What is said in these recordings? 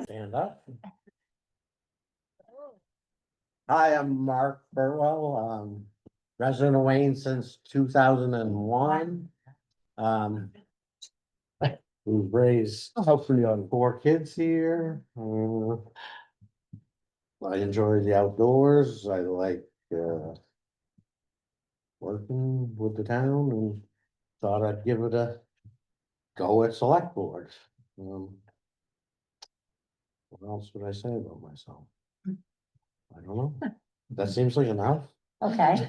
Stand up. Hi, I'm Mark Burwell, resident of Wayne since 2001. We've raised hopefully on 4 kids here. I enjoy the outdoors. I like, working with the town and thought I'd give it a go at select board. What else would I say about myself? I don't know. That seems like enough. Okay,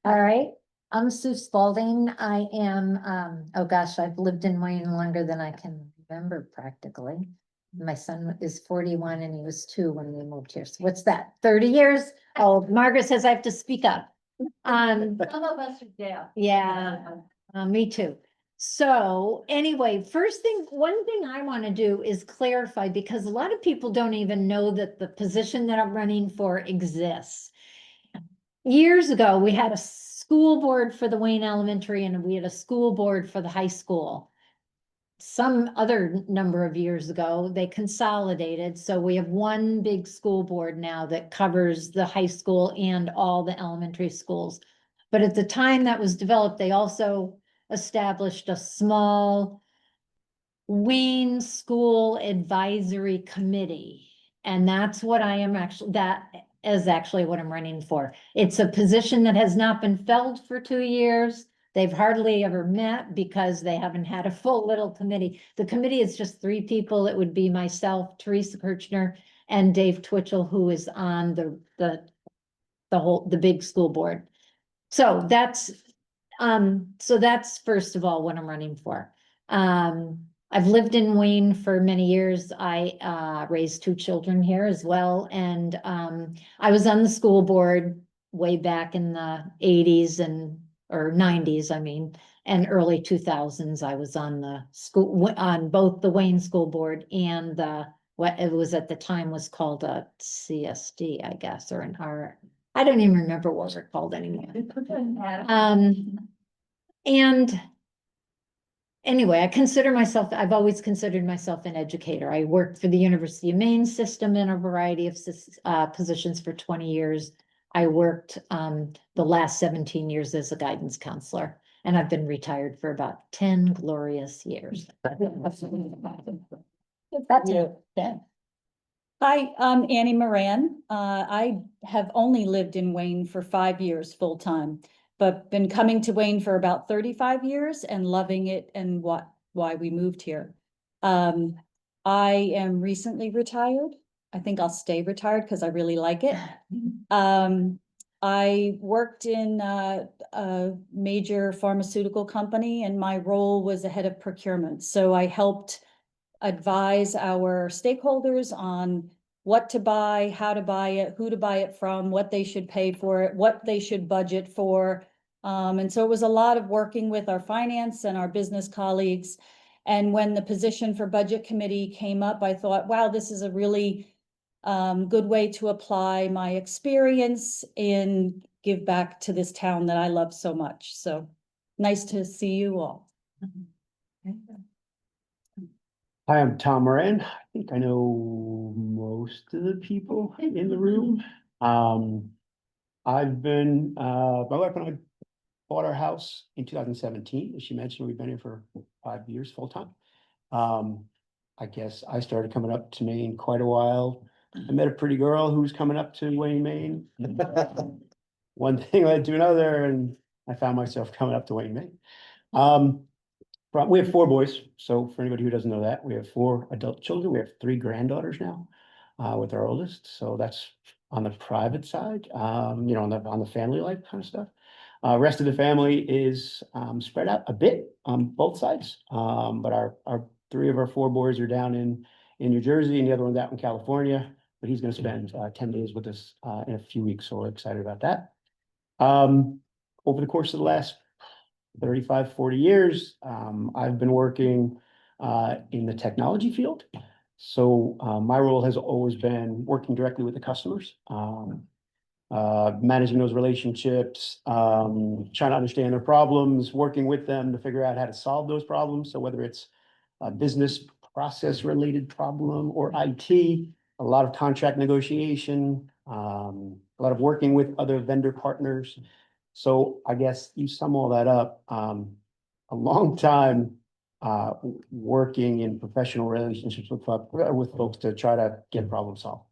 all right. I'm Sue Spalding. I am, oh gosh, I've lived in Wayne longer than I can remember practically. My son is 41 and he was 2 when we moved here. So what's that, 30 years? Oh, Margaret says I have to speak up. Some of us are deaf. Yeah, me too. So anyway, one thing I want to do is clarify, because a lot of people don't even know that the position that I'm running for exists. Years ago, we had a school board for the Wayne Elementary and we had a school board for the high school. Some other number of years ago, they consolidated, so we have one big school board now that covers the high school and all the elementary schools. But at the time that was developed, they also established a small Wayne School Advisory Committee. And that's what I am that is actually what I'm running for. It's a position that has not been filled for 2 years. They've hardly ever met because they haven't had a full little committee. The committee is just 3 people. It would be myself, Teresa Kirchner, and Dave Twitchell, who is on the big school board. So that's first of all what I'm running for. I've lived in Wayne for many years. I raised 2 children here as well. And I was on the school board way back in the 80s or 90s, I mean, and early 2000s. I was on the school, on both the Wayne School Board and what it was at the time was called a CSD, I guess, or an R. I don't even remember what they're called anymore. And anyway, I've always considered myself an educator. I worked for the University of Maine system in a variety of positions for 20 years. I worked the last 17 years as a guidance counselor, and I've been retired for about 10 glorious years. That's it. Yeah. Hi, I'm Annie Moran. I have only lived in Wayne for 5 years full-time, but been coming to Wayne for about 35 years and loving it and why we moved here. I am recently retired. I think I'll stay retired because I really like it. I worked in a major pharmaceutical company and my role was a head of procurement. So I helped advise our stakeholders on what to buy, how to buy it, who to buy it from, what they should pay for it, what they should budget for. And so it was a lot of working with our finance and our business colleagues. And when the position for budget committee came up, I thought, wow, this is a really good way to apply my experience and give back to this town that I love so much. So nice to see you all. Hi, I'm Tom Moran. I think I know most of the people in the room. I've been, my wife and I bought our house in 2017. As she mentioned, we've been here for 5 years full time. I guess I started coming up to Maine quite a while. I met a pretty girl who's coming up to Wayne, Maine. One thing led to another, and I found myself coming up to Wayne, Maine. We have 4 boys, so for anybody who doesn't know that, we have 4 adult children. We have 3 granddaughters now, with our oldest. So that's on the private side, on the family life kind of stuff. Rest of the family is spread out a bit on both sides. But our 3 of our 4 boys are down in New Jersey, and the other one's out in California. But he's going to spend 10 days with us in a few weeks, so we're excited about that. Over the course of the last 35, 40 years, I've been working in the technology field. So my role has always been working directly with the customers, managing those relationships, trying to understand their problems, working with them to figure out how to solve those problems. So whether it's business process related problem or IT, a lot of contract negotiation, a lot of working with other vendor partners. So I guess you sum all that up, a long time working in professional relationships with folks to try to get problem solved.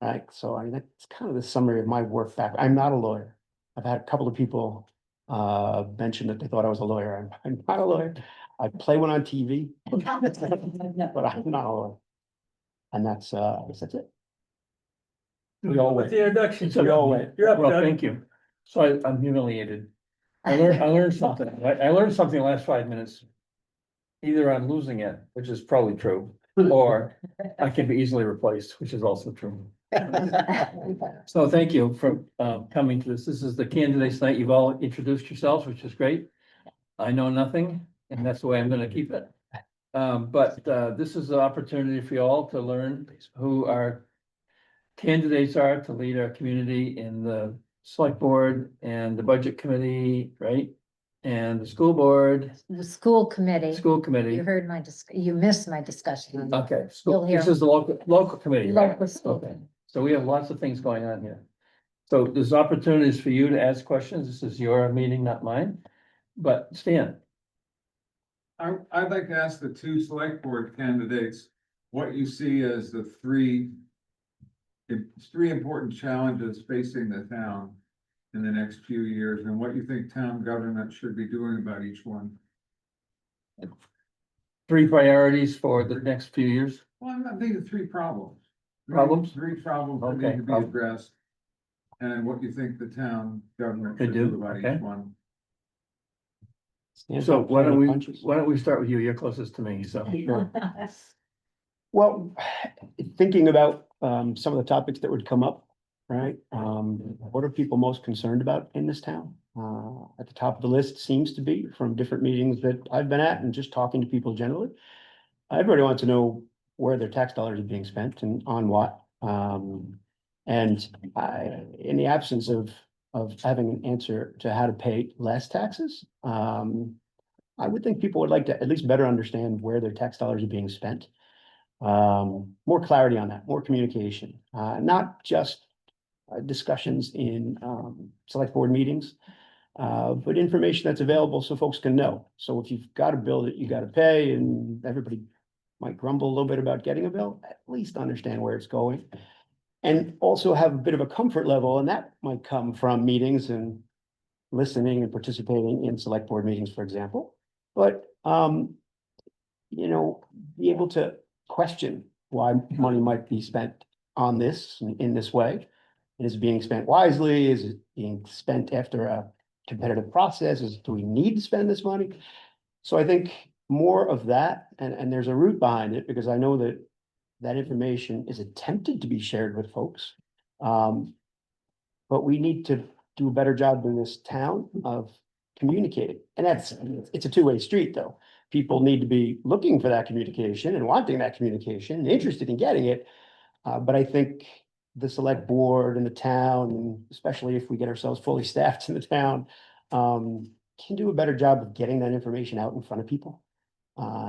Right, so I mean, that's kind of the summary of my work back. I'm not a lawyer. I've had a couple of people mention that they thought I was a lawyer. I'm not a lawyer. I play one on TV, but I'm not a lawyer. And that's I guess that's it. We all win. The introduction. We all win. You're up, Well, Doug. thank you. So I'm humiliated. I learned something. I learned something in the last 5 minutes. Either I'm losing it, which is probably true, or I can be easily replaced, which is also true. So thank you for coming to this. This is the candidates night. You've all introduced yourselves, which is great. I know nothing, and that's the way I'm gonna keep it. But this is the opportunity for you all to learn who our candidates are to lead our community in the select board and the budget committee, right? And the school board, The school committee, school you committee. heard you missed my discussion. on that. Okay, You'll so hear. this is the local committee, right? Local school. Okay, so we have lots of things going on here. So there's opportunities for you to ask questions. This is your meeting, not mine. But Stan, I'd like to ask the two select board candidates what you see as the three important challenges facing the town in the next few years, and what you think town government should be doing about each one. 3 priorities for the next few years. Well, I'm not thinking three problems. Problems? Three problems that Okay, need to be problem. addressed. And what you think the town government Could should do, do about okay. each one. Stand So up, why don't punches. we start with you? You're closest to me, so. Sure. Well, thinking about some of the topics that would come up, right? What are people most concerned about in this town? At the top of the list seems to be from different meetings that I've been at and just talking to people generally. Everybody wants to know where their tax dollars are being spent and on what. And in the absence of having an answer to how to pay less taxes, I would think people would like to at least better understand where their tax dollars are being spent. More clarity on that, more communication, not just discussions in select board meetings, but information that's available so folks can know. So if you've got a bill that you got to pay and everybody might grumble a little bit about getting a bill, at least understand where it's going. And also have a bit of a comfort level, and that might come from meetings and listening and participating in select board meetings, for example. But, you know, be able to question why money might be spent on this in this way. And is it being spent wisely? Is it being spent after a competitive process? Do we need to spend this money? So I think more of that, and there's a root behind it, because I know that that information is attempted to be shared with folks. But we need to do a better job in this town of communicating. And it's a two-way street, though. People need to be looking for that communication and wanting that communication, and interested in getting it. But I think the select board and the town, and especially if we get ourselves fully staffed in the town, can do a better job of getting that information out in front of people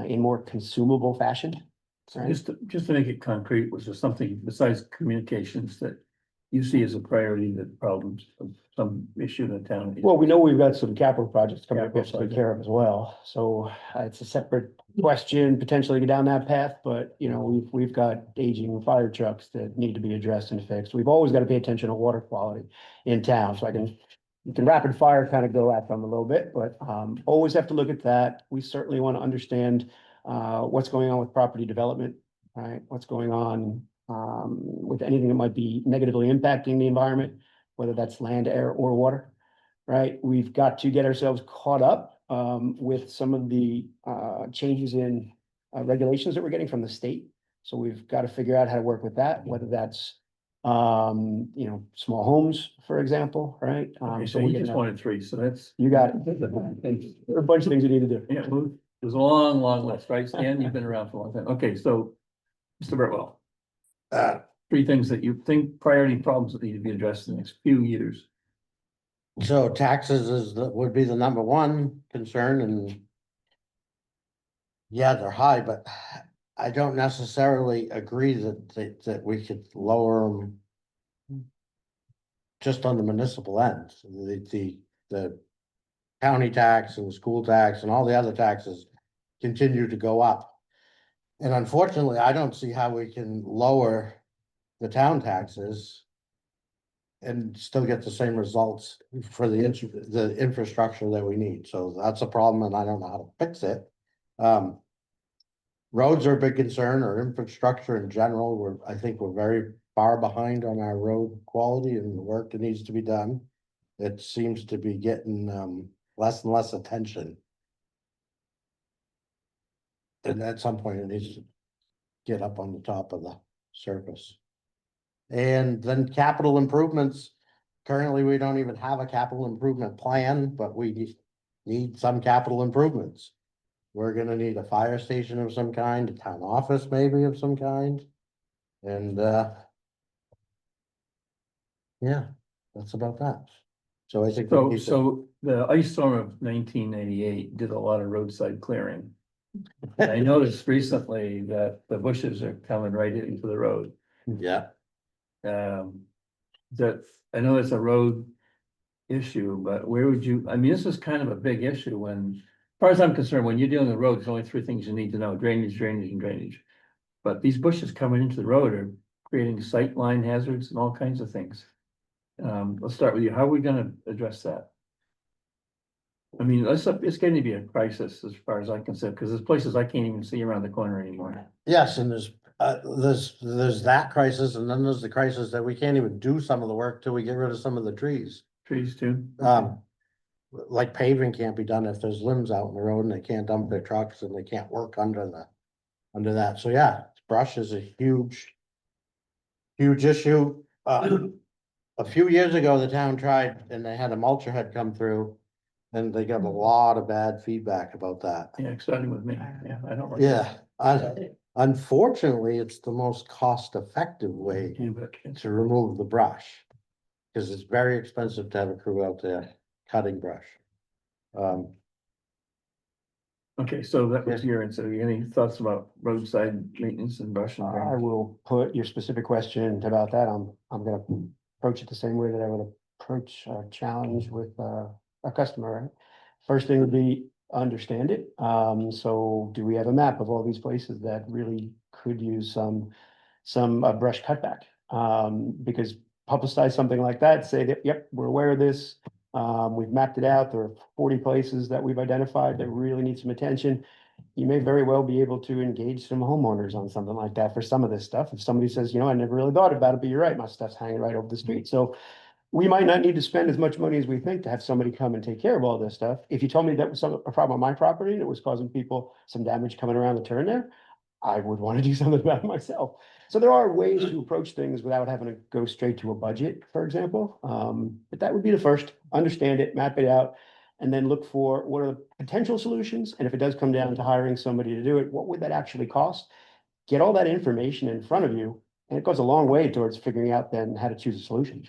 in more consumable fashion. So just to make it concrete, was there something besides communications that you see as a priority, that problems of some issue in the town? Well, we know we've got some capital projects coming up we have to Capital take care of as well, so it's a separate question, potentially go down that path, but you know, we've got aging fire trucks that need to be addressed and fixed. We've always got to pay attention to water quality in town, so you can rapid fire kind of go at them a little bit, but always have to look at that. We certainly want to understand what's going on with property development, right? What's going on with anything that might be negatively impacting the environment, whether that's land, air, or water, right? We've got to get ourselves caught up with some of the changes in regulations that we're getting from the state. So we've got to figure out how to work with that, whether that's you know, small homes, for example, right? Okay, so we're you getting just that. wanted 3, so that's. You got it. There are a bunch of things you need to do. Yeah, well, there's a long, long list, right, Stan? You've been around for a long time. Okay, so, Mr. Burtwell, 3 things that you think priority problems that need to be addressed in the next few years. So taxes would be the number one concern, and yeah, they're high, but I don't necessarily agree that we could lower them. Just on the municipal end, the county tax and the school tax and all the other taxes continue to go up. And unfortunately, I don't see how we can lower the town taxes and still get the same results for the infrastructure that we need. So that's a problem and I don't know how to fix it. Roads are a big concern, or infrastructure in general. I think we're very far behind on our road quality and the work that needs to be done. It seems to be getting less and less attention. And at some point it needs to get up on the top of the surface. And then capital improvements. Currently, we don't even have a capital improvement plan, but we need some capital improvements. We're gonna need a fire station of some kind, a town office maybe of some kind. And yeah, that's about that. So I think. we So, need to- so the ice storm of 1998 did a lot of roadside clearing. And I noticed recently that the bushes are coming right into the road. Yeah, That, I know it's a road issue, but where would you, I mean, this is kind of a big issue when, as far as I'm concerned, when you're dealing with roads, there's only three things you need to know: drainage, drainage, and drainage. But these bushes coming into the road are creating sight line hazards and all kinds of things. Let's start with you. How are we gonna address that? I mean, it's getting to be a crisis as far as I'm concerned, because there's places I can't even see around the corner anymore. yes, and there's that crisis, and then there's the crisis that we can't even do some of the work till we get rid of some of the trees. Trees too. Like paving can't be done if there's limbs out in the road and they can't dump their trucks and they can't work under that. So yeah, brush is a huge issue. A few years ago, the town tried and they had a mulcher head come through and they got a lot of bad feedback about that. Yeah, starting with me. Yeah, I don't. like Yeah, that. unfortunately, it's the most cost-effective way Yeah, but it's- to remove the brush. Cause it's very expensive to have a crew out there cutting brush. Okay, so that was your answer. Any thoughts about roadside maintenance and brush and I drainage? will put your specific question about that. I'm gonna approach it the same way that I would approach a challenge with a customer. Right? First thing would be understand it. So do we have a map of all these places that really could use some brush cutback? Because publicize something like that, say that, yep, we're aware of this. We've mapped it out. There are 40 places that we've identified that really need some attention. You may very well be able to engage some homeowners on something like that for some of this stuff. If somebody says, you know, I never really thought about it, but you're right, my stuff's hanging right over the street. So we might not need to spend as much money as we think to have somebody come and take care of all this stuff. If you told me that was a problem on my property and it was causing people some damage coming around the turn there, I would want to do something about it myself. So there are ways to approach things without having to go straight to a budget, for example. But that would be the first, understand it, map it out, and then look for what are the potential solutions. And if it does come down to hiring somebody to do it, what would that actually cost? Get all that information in front of you, and it goes a long way towards figuring out then how to choose a solution.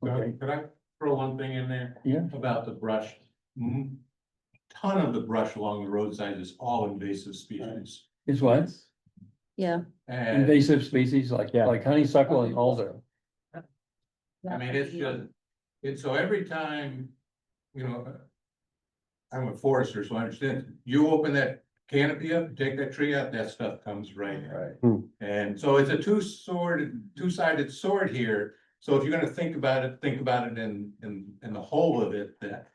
Okay. Could I throw one thing in there Yeah, about the brush? Ton of the brush along the roadside is all invasive species. is what? Yeah. And Invasive species like, Yeah. like honeysuckle and alder. I mean, it's just, it's so every time, you know. I'm a forester, so I understand, you open that canopy up, take that tree out, that stuff comes right. Right. And so it's a two-sided sword here. So if you're gonna think about it in the whole of it, that.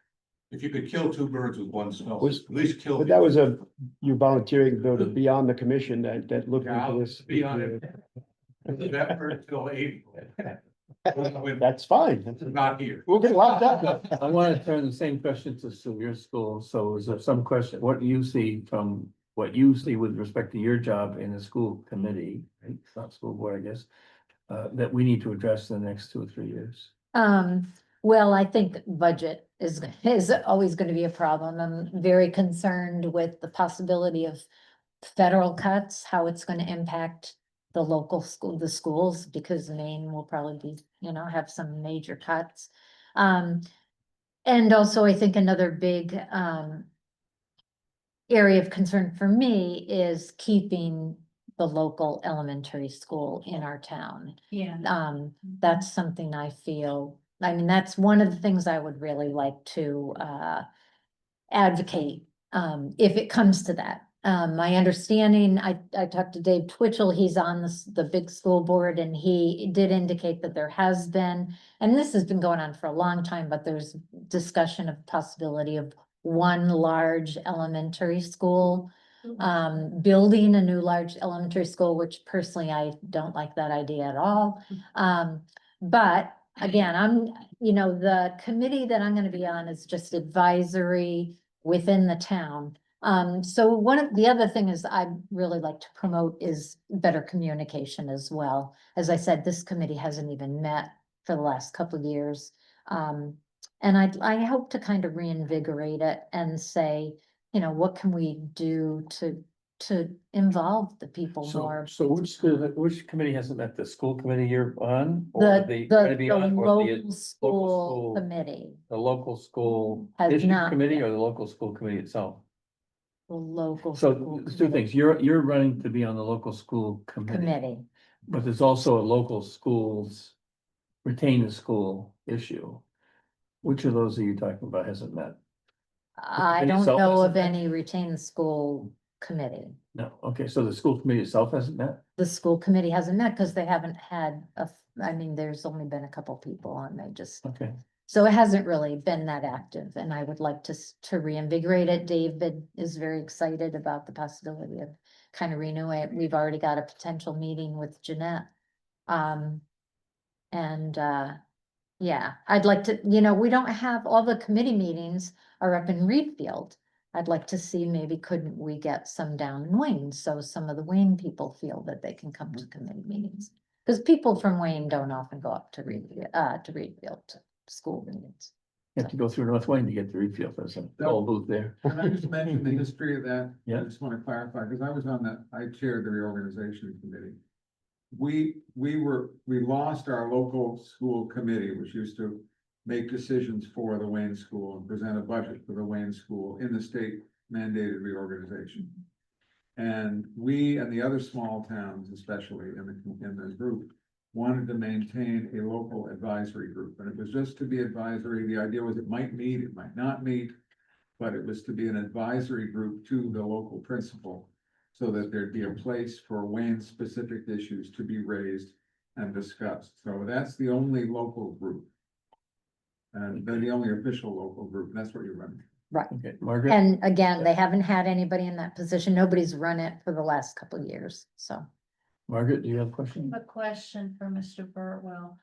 If you could kill two birds with one stone, at least kill. But that was you volunteering though to be on the commission that looked Yeah, into I'll this. be on it. That bird till April. When That's fine. it's not here. We'll get locked up. I want to turn the same question to your school. So is there some question, what do you see from what you see with respect to your job in the school committee, right? It's not school board, I guess, that we need to address in the next 2 or 3 years? Well, I think budget is always gonna be a problem. I'm very concerned with the possibility of federal cuts, how it's gonna impact the local school, the schools, because Maine will probably be, have some major cuts. And also I think another big area of concern for me is keeping the local elementary school in our town. Yeah. That's something I feel, I mean, that's one of the things I would really like to, advocate, if it comes to that. My understanding, I talked to Dave Twitchell, he's on the big school board, and he did indicate that there has been, and this has been going on for a long time, but there's discussion of possibility of one large elementary school, building a new large elementary school, which personally I don't like that idea at all. But again, the committee that I'm gonna be on is just advisory within the town. So one of the other thing is I'd really like to promote is better communication as well. As I said, this committee hasn't even met for the last couple of years. And I hope to kind of reinvigorate it and say, what can we do to involve the people So, more? so which committee hasn't met? The school committee you're on? Or The gonna be on, or local school school- committee, The local school Has issue not committee met. or the local school committee itself? the local. So school there's two things. You're running to be on the local school committee, Committee. but there's also a local schools retain the school issue. Which of those are you talking about hasn't met? I committee don't itself know hasn't of met? any retained school committee. No, okay, so the school committee itself hasn't met? The school committee hasn't met because they haven't had there's only been a couple people and they just, Okay, so it hasn't really been that active, and I would like to reinvigorate it. David is very excited about the possibility of kind of renewing it. We've already got a potential meeting with Jeanette. Yeah, I'd like to, we don't have, all the committee meetings are up in Reedfield. I'd like to see, maybe couldn't we get some down in Wayne, so some of the Wayne people feel that they can come to committee meetings. Because people from Wayne don't often go up to Reedfield to school meetings. you have to go through North Wayne to get to Reedfield, there's a toll booth there. Can I just mention the history of that? Yeah. I just want to clarify, because I was I chaired the reorganization committee. We lost our local school committee, which used to make decisions for the Wayne School and present a budget for the Wayne School in the state mandated reorganization. And we and the other small towns, especially in the group, wanted to maintain a local advisory group, and it was just to be advisory. The idea was it might meet, it might not meet, but it was to be an advisory group to the local principal, so that there'd be a place for Wayne-specific issues to be raised and discussed. So that's the only local group. And they're the only official local group, and that's what you're running. Okay, Margaret? And again, they haven't had anybody in that position. Nobody's run it for the last couple of years, so. Margaret, do you have a question? A question for Mr. Burtwell,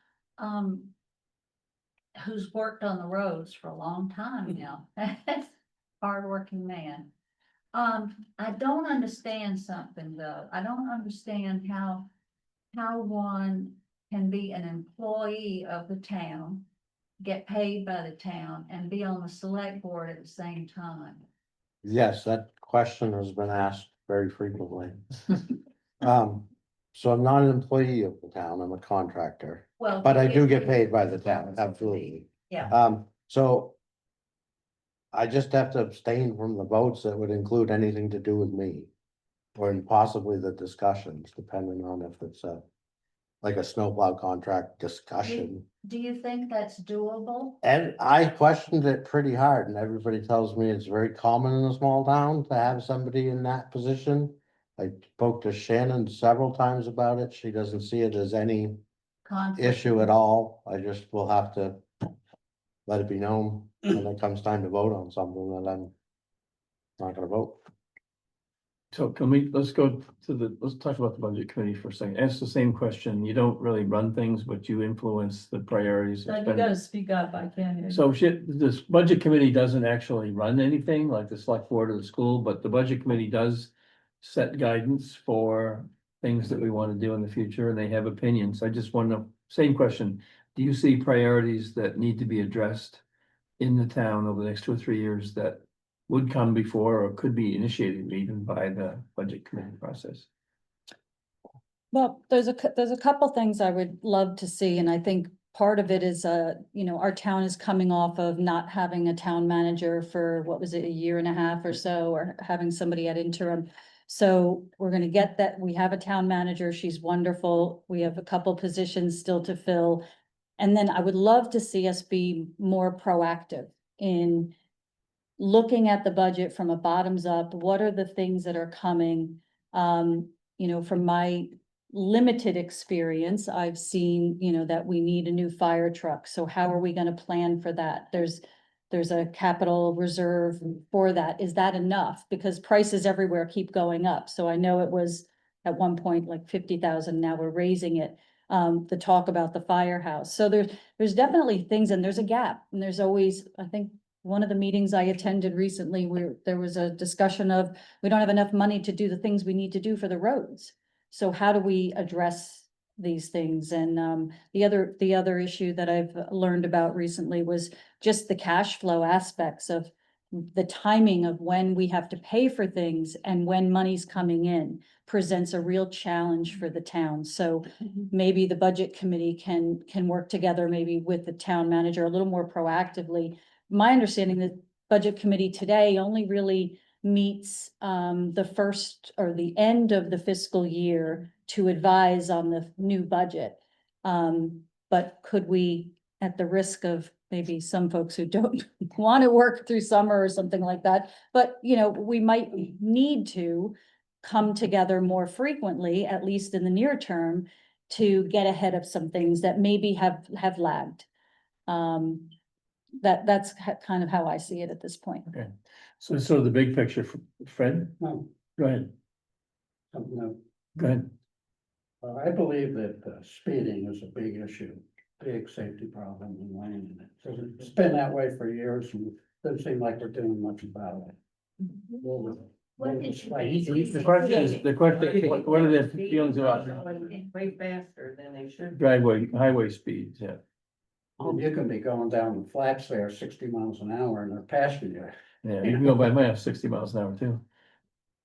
who's worked on the roads for a long time now. Hardworking man. I don't understand something though. I don't understand how one can be an employee of the town, get paid by the town, and be on the select board at the same time. Yes, that question has been asked very frequently. So I'm not an employee of the town, I'm a contractor, Well, but I do get paid by the town, absolutely. Yeah. So I just have to abstain from the votes that would include anything to do with me. Or possibly the discussions, depending on if it's like a snowplow contract discussion. Do you think that's doable? And I questioned it pretty hard, and everybody tells me it's very common in a small town to have somebody in that position. I spoke to Shannon several times about it. She doesn't see it as any Conflict? issue at all. I just will have to let it be known when it comes time to vote on something that I'm not gonna vote. So let's talk about the budget committee for a second. Ask the same question. You don't really run things, but you influence the priorities. of So you spending. gotta speak up, I can't hear you. So this budget committee doesn't actually run anything like the select board of the school, but the budget committee does set guidance for things that we want to do in the future, and they have opinions. I just want to, same question. Do you see priorities that need to be addressed in the town over the next 2 or 3 years that would come before or could be initiated even by the budget committee process? Well, there's a couple things I would love to see, and I think part of it is, you know, our town is coming off of not having a town manager for, what was it, a year and a half or so, or having somebody at interim. So we're gonna get that, we have a town manager, she's wonderful, we have a couple positions still to fill. And then I would love to see us be more proactive in looking at the budget from a bottoms up, what are the things that are coming? You know, from my limited experience, I've seen, you know, that we need a new fire truck. So how are we gonna plan for that? There's a capital reserve for that. Is that enough? Because prices everywhere keep going up. So I know it was at one point like 50,000, now we're raising it. The talk about the firehouse. So there's definitely things, and there's a gap, and there's always, I think, one of the meetings I attended recently where there was a discussion of, we don't have enough money to do the things we need to do for the roads. So how do we address these things? And the other issue that I've learned about recently was just the cash flow aspects of the timing of when we have to pay for things and when money's coming in presents a real challenge for the town. So maybe the budget committee can work together, maybe with the town manager a little more proactively. My understanding that budget committee today only really meets the first or the end of the fiscal year to advise on the new budget. But could we, at the risk of maybe some folks who don't want to work through summer or something like that, but you know, we might need to come together more frequently, at least in the near term, to get ahead of some things that maybe have lagged. That's kind of how I see it at this point. Okay, so it's sort of the big picture, Fred, No, go ahead, no. go ahead. I believe that speeding is a big issue, big safety problem in Wayne. It's been that way for years and doesn't seem like we're doing much about it. What did you- The question is, what are their feelings about Way faster than they should. highway speeds, yeah. You can be going down the flats there 60 miles an hour and they're passing you. Yeah, you can go by my 60 miles an hour too.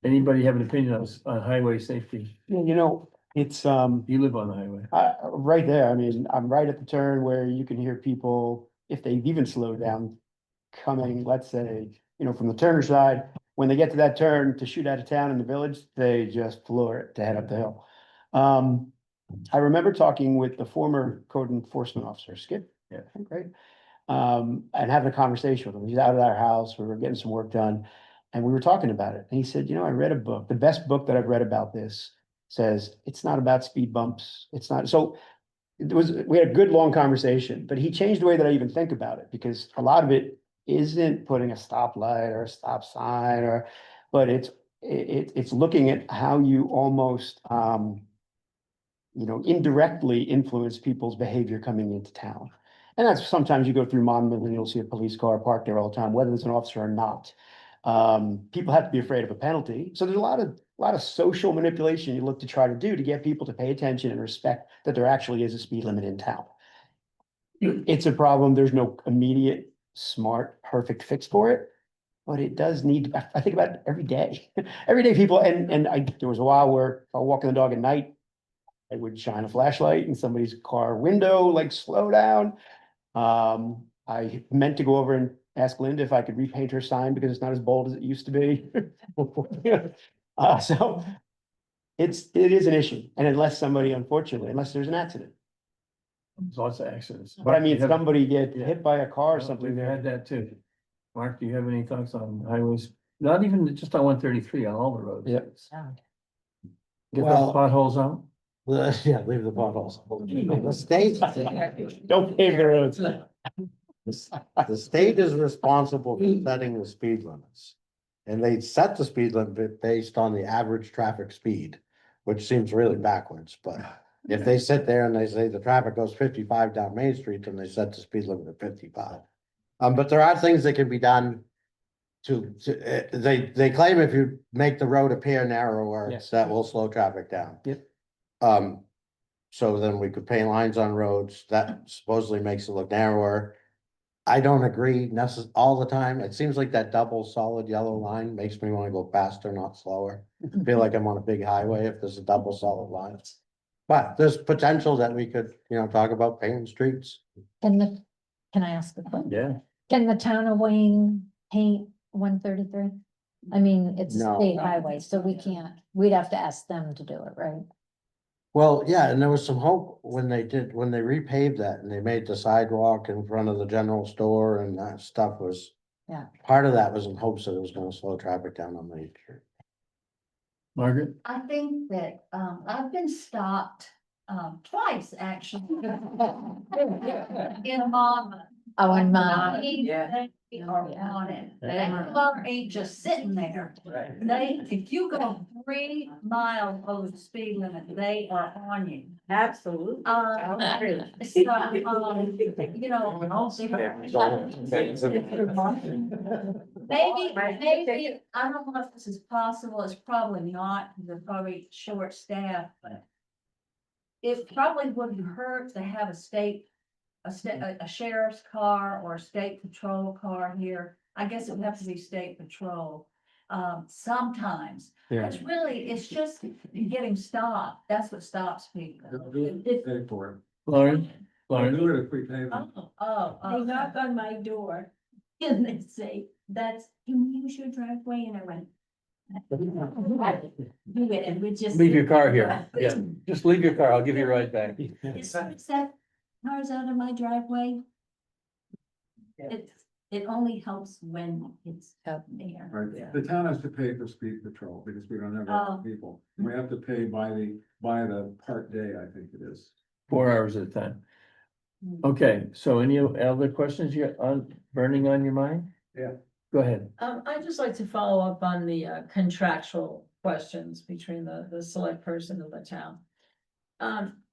Anybody have an opinion on highway safety? Yeah, you know, it's, You live on the highway. right there, I mean, I'm right at the turn where you can hear people, if they even slow down, coming, let's say, you know, from the Turner side, when they get to that turn to shoot out of town in the village, they just floor it to head up the hill. I remember talking with the former code enforcement officer, Skip, yeah, great. And having a conversation with him. He's out at our house, we were getting some work done, and we were talking about it. And he said, you know, I read a book, the best book that I've read about this says, it's not about speed bumps. It's not, so we had a good long conversation, but he changed the way that I even think about it, because a lot of it isn't putting a stoplight or a stop sign but it's looking at how you almost, you know, indirectly influence people's behavior coming into town. And that's sometimes you go through Monmouth and you'll see a police car parked there all the time, whether there's an officer or not. People have to be afraid of a penalty. So there's a lot of social manipulation you look to try to do to get people to pay attention and respect that there actually is a speed limit in town. It's a problem. There's no immediate, smart, perfect fix for it, but it does need, I think about it every day. Every day people, there was a while where I was walking the dog at night, I would shine a flashlight in somebody's car window, like slow down. I meant to go over and ask Linda if I could repaint her sign because it's not as bold as it used to be. So it is an issue. And unless somebody, unfortunately, unless there's an accident, There's lots of accidents. but I mean, You have- somebody get yeah. hit by a car or Well, something We've had there. that too. Mark, do you have any thoughts on highways? Not even just on 133, on all the roads. Yeah. Get Well- those potholes out. Yeah, leave the potholes. The state, Don't pave the roads. the state is responsible for setting the speed limits. And they set the speed limit based on the average traffic speed, which seems really backwards, but if they sit there and they say the traffic goes 55 down Main Street, then they set the speed limit at 55. But there are things that can be done they claim if you make the road appear narrower, Yes. that will slow traffic down. Yep. So then we could paint lines on roads that supposedly makes it look narrower. I don't agree all the time. It seems like that double solid yellow line makes me want to go faster, not slower. I feel like I'm on a big highway if there's a double solid line. But there's potential that we could, talk about paving streets. Can I ask a question? Yeah. Can the town of Wayne paint 133? I mean, it's a No. state highway, so we'd have to ask them to do it, right? Well, yeah, and there was some hope when they repaved that and they made the sidewalk in front of the general store and that stuff was. Yeah. Part of that was in hopes that it was gonna slow traffic down on Main Street. Margaret? I think that, I've been stopped, twice actually. In Monmouth. Oh, and mine. Yeah. They are Yeah. on it. That car ain't just sitting there. If you go 3 miles over the speed limit, they are on you. Absolutely. So, you know. Maybe, I don't know if this is possible, it's probably not, they're probably short staffed, but. It probably wouldn't hurt to have a sheriff's car or a state patrol car here. I guess it would have to be state patrol, sometimes. Yeah. It's really, it's just getting stopped, that's what stops people. Do it, pay for it. Lauren? I'll Lauren? do it if we pay them. They knock on my door and they say, can we use your driveway? And I went. Do it and we just. Leave your car here. Yeah, just leave your car. I'll give you a ride back. It's that cars out of my driveway. It only helps when it's out there. Right, the town has to pay for speed patrol because we don't have enough Oh. people. We have to pay by the part day, I think it is. 4 hours at a time. Okay, so any other questions you burning on your mind? Yeah. Go ahead. I'd just like to follow up on the contractual questions between the select person and the town.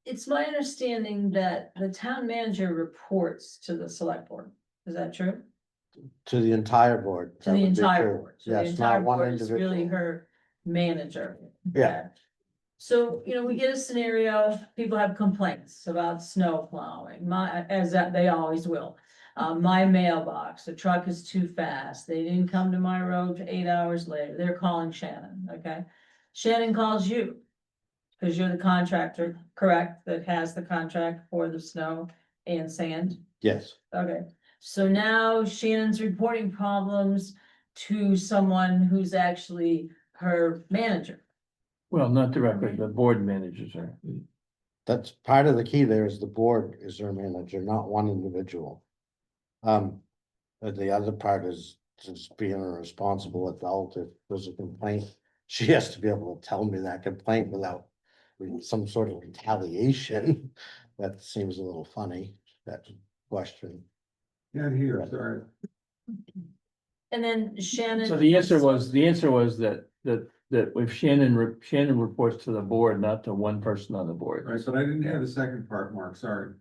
It's my understanding that the town manager reports to the select board. Is that true? To the entire board. To that the would be entire true. board. So the Yes, entire not one board is really individual. her manager. Yeah. Okay. So, we get a scenario, people have complaints about snow plowing, as that they always will. My mailbox, the truck is too fast, they didn't come to my road 8 hours later, they're calling Shannon, okay? Shannon calls you. Cause you're the contractor, correct, that has the contract for the snow and sand? Yes, Okay, so now Shannon's reporting problems to someone who's actually her manager. Well, not directly, the board managers are. that's part of the key there is the board is their manager, not one individual. But the other part is just being a responsible adult. If there's a complaint, she has to be able to tell me that complaint without some sort of retaliation. That seems a little funny, that question. Can't hear, sorry. And then Shannon. So the answer was that if Shannon reports to the board, not to one person on the board. Right, but I didn't hear the second part, Mark, sorry.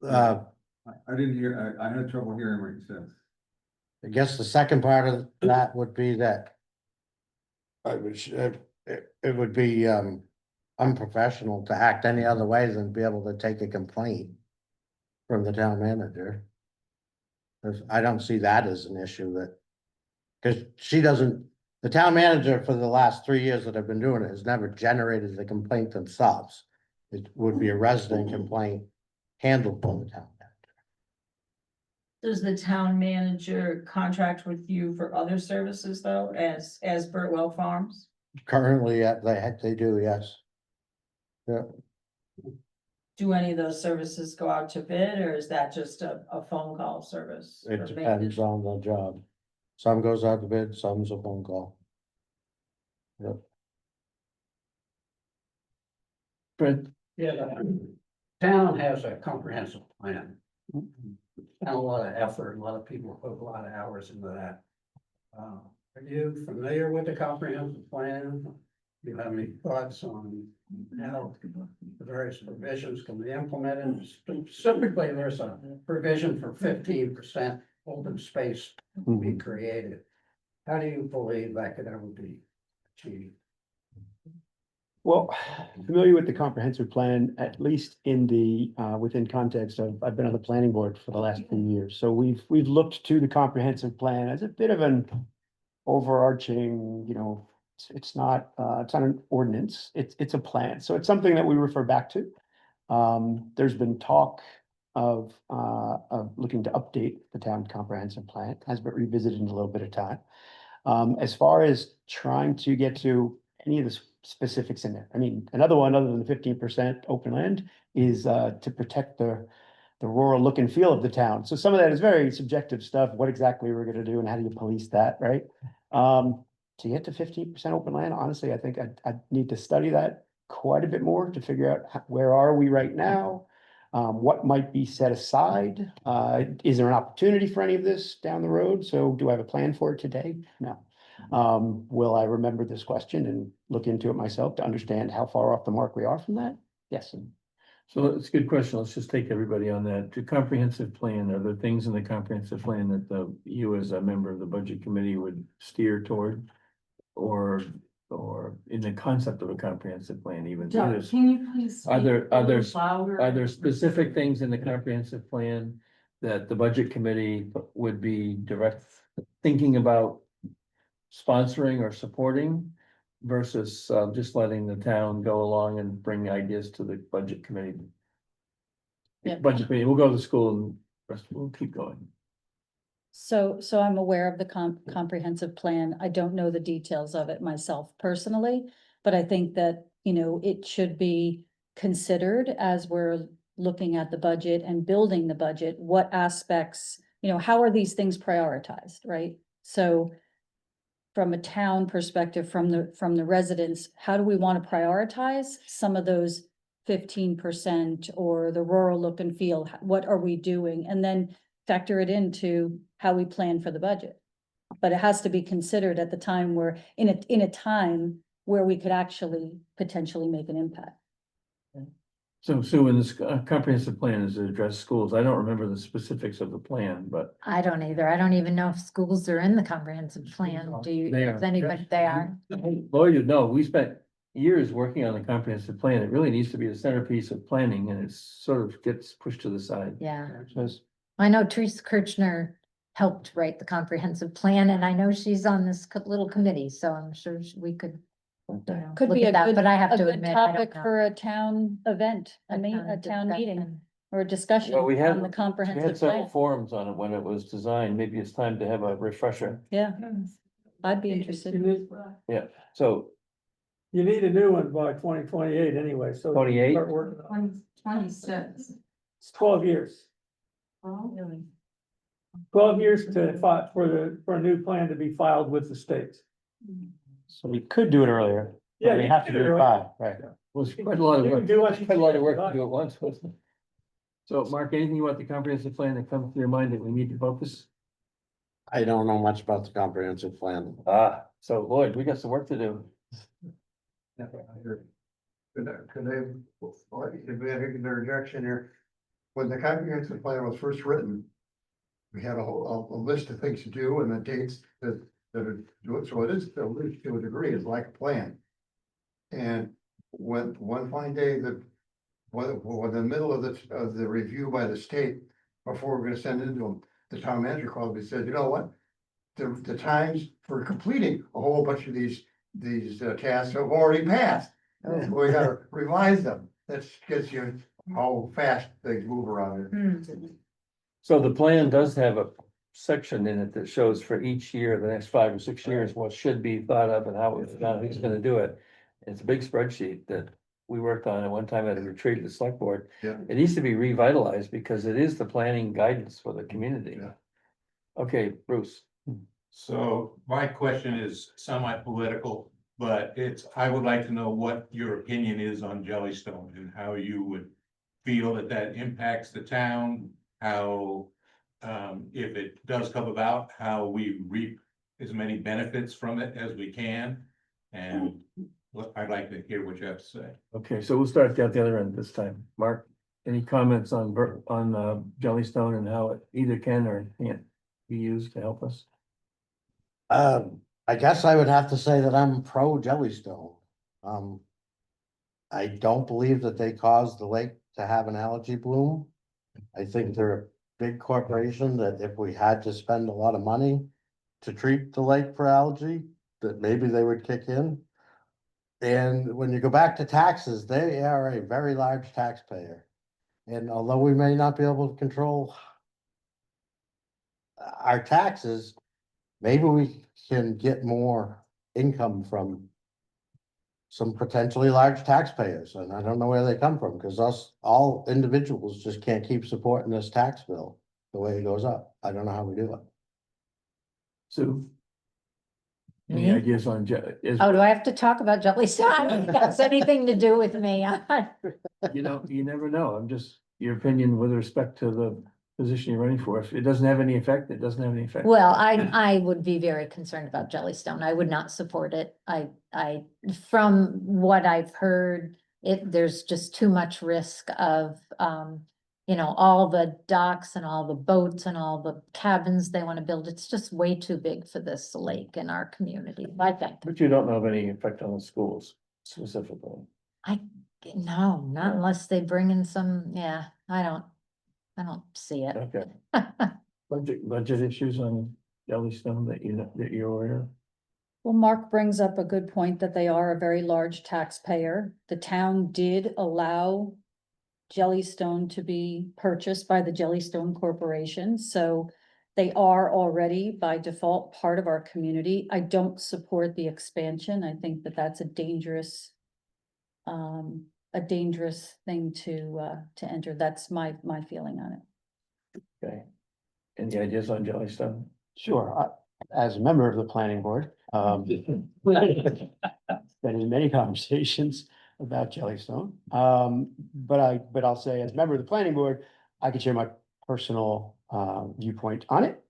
Uh, I didn't hear, I had trouble hearing what you said. I guess the second part of that would be that. It would be unprofessional to act any other way than be able to take a complaint. From the town manager. 'Cause I don't see that as an issue that. Cause she doesn't, the town manager for the last 3 years that I've been doing it has never generated the complaint themselves. It would be a resident complaint handled by the town manager. Does the town manager contract with you for other services though, as Burtwell Farms? Currently, they do, yes. Yeah, Do any of those services go out to bid, or is that just a phone call service? it for depends maintenance? on the job. Some goes out to bid, some's a phone call. Yep. Fred? Yeah, the town has a comprehensive plan. And a lot of effort, a lot of people put a lot of hours into that. Are you familiar with the comprehensive plan? Do you have any thoughts on how the various provisions can be implemented? Specifically, there's a provision for 15% open space to be created. How do you believe that could ever be achieved? Well, familiar with the comprehensive plan, at least in the, within context of, I've been on the planning board for the last few years. So we've looked to the comprehensive plan as a bit of an overarching, It's not, it's not an ordinance, it's a plan, so it's something that we refer back to. There's been talk of looking to update the town comprehensive plan, has been revisited in a little bit of time. As far as trying to get to any of the specifics in there, I mean, another one other than the 15% open land is to protect the rural look and feel of the town. So some of that is very subjective stuff, what exactly we're gonna do and how do you police that, right? To get to 15% open land, honestly, I think I'd need to study that quite a bit more to figure out where are we right now? What might be set aside? Is there an opportunity for any of this down the road? So do I have a plan for it today? No. Will I remember this question and look into it myself to understand how far off the mark we are from that? Yes. So it's a good question. Let's just take everybody on that. To comprehensive plan, are there things in the comprehensive plan that you as a member of the budget committee would steer toward? Or in the concept of a comprehensive plan even? Doug, can you please? Are there- speak a are there- little louder? Are there specific things in the comprehensive plan that the budget committee would be thinking about sponsoring or supporting versus just letting the town go along and bring ideas to the budget committee? Yeah. Budget committee, we'll go to the school and rest, we'll keep going. So I'm aware of the comprehensive plan. I don't know the details of it myself personally, but I think that, you know, it should be considered as we're looking at the budget and building the budget, what aspects, you know, how are these things prioritized, right? So from a town perspective, from the residents, how do we want to prioritize some of those 15% or the rural look and feel? What are we doing? And then factor it into how we plan for the budget. But it has to be considered at the time where, in a time where we could actually potentially make an impact. So Sue, in this comprehensive plan is to address schools. I don't remember the specifics of the plan, but I don't either. I don't even know if schools are in the comprehensive plan. Do you, They are. does anybody, they are? Lloyd, no, we spent years working on the comprehensive plan. It really needs to be the centerpiece of planning and it's sort of gets pushed to the side. Yeah. Says, I know Teresa Kirchner helped write the comprehensive plan and I know she's on this little committee, so I'm sure we could. you know, Could look be at a that, good, but I have a to good admit, I don't topic know. for a town event, a town meeting discussion. or a discussion Well, we had, on the we had comprehensive several plan. forums on it when it was designed. Maybe it's time to have a refresher. Yeah, I'd be interested. So You need a new one by 2028 anyway, so. 28? Start working on it. 26. It's 12 years. 12 years for a new plan to be filed with the states. so we could do it earlier. but Yeah, we you have can to do do it it by, right? well, it's quite a lot of You work. can do what you Quite a lot of can. work to do it once, wasn't it? So Mark, anything about the comprehensive plan that comes to your mind that we need to focus? I don't know much about the comprehensive plan. So Lloyd, we got some work to do. Could they, if we had an interjection here, when the comprehensive plan was first written, we had a list of things to do and the dates that are do it, so it is, at least to a degree, it's like a plan. And when one fine day that, when the middle of the review by the state, before we're gonna send it to them, the town manager called me and said, you know what? The times for completing a whole bunch of these tasks have already passed. We gotta revise them. That gets you how fast things move around here. So the plan does have a section in it that shows for each year, the next 5 or 6 years, what should be thought of and how it's done, who's gonna do it. It's a big spreadsheet that we worked on at one time at a retreat at the select board. Yeah. It needs to be revitalized because it is the planning guidance for the community. Yeah. Okay, Bruce. So my question is semi-political, but I would like to know what your opinion is on Jellystone and how you would feel that impacts the town, how, if it does come about, how we reap as many benefits from it as we can. And I'd like to hear what you have to say. Okay, so we'll start at the other end this time. Mark, any comments on Jellystone and how it either can or can't be used to help us? I guess I would have to say that I'm pro Jellystone. I don't believe that they caused the lake to have an algae bloom. I think they're a big corporation that if we had to spend a lot of money to treat the lake for algae, that maybe they would kick in. And when you go back to taxes, they are a very large taxpayer. And although we may not be able to control our taxes, maybe we can get more income from some potentially large taxpayers, and I don't know where they come from, because us, all individuals just can't keep supporting this tax bill the way it goes up. I don't know how we do it. So. Any Me? ideas on, Oh, do I have to talk about Jellystone? I don't think that's anything to do with me. you know, you never know. I'm just, your opinion with respect to the position you're running for. If it doesn't have any effect, it doesn't have any effect. Well, I would be very concerned about Jellystone. I would not support it. From what I've heard, there's just too much risk of, all the docks and all the boats and all the cabins they want to build. It's just way too big for this lake in our community, I think. But you don't know of any effect on the schools specifically. No, not unless they bring in some, I don't see it. Okay. Budget issues on Jellystone that you're aware of? Well, Mark brings up a good point that they are a very large taxpayer. The town did allow Jellystone to be purchased by the Jellystone Corporation, so they are already by default part of our community. I don't support the expansion. I think that that's a dangerous thing to enter. That's my feeling on it. Okay. Any ideas on Jellystone? Sure, as a member of the planning board, been in many conversations about Jellystone. But I'll say as a member of the planning board, I can share my personal viewpoint on it.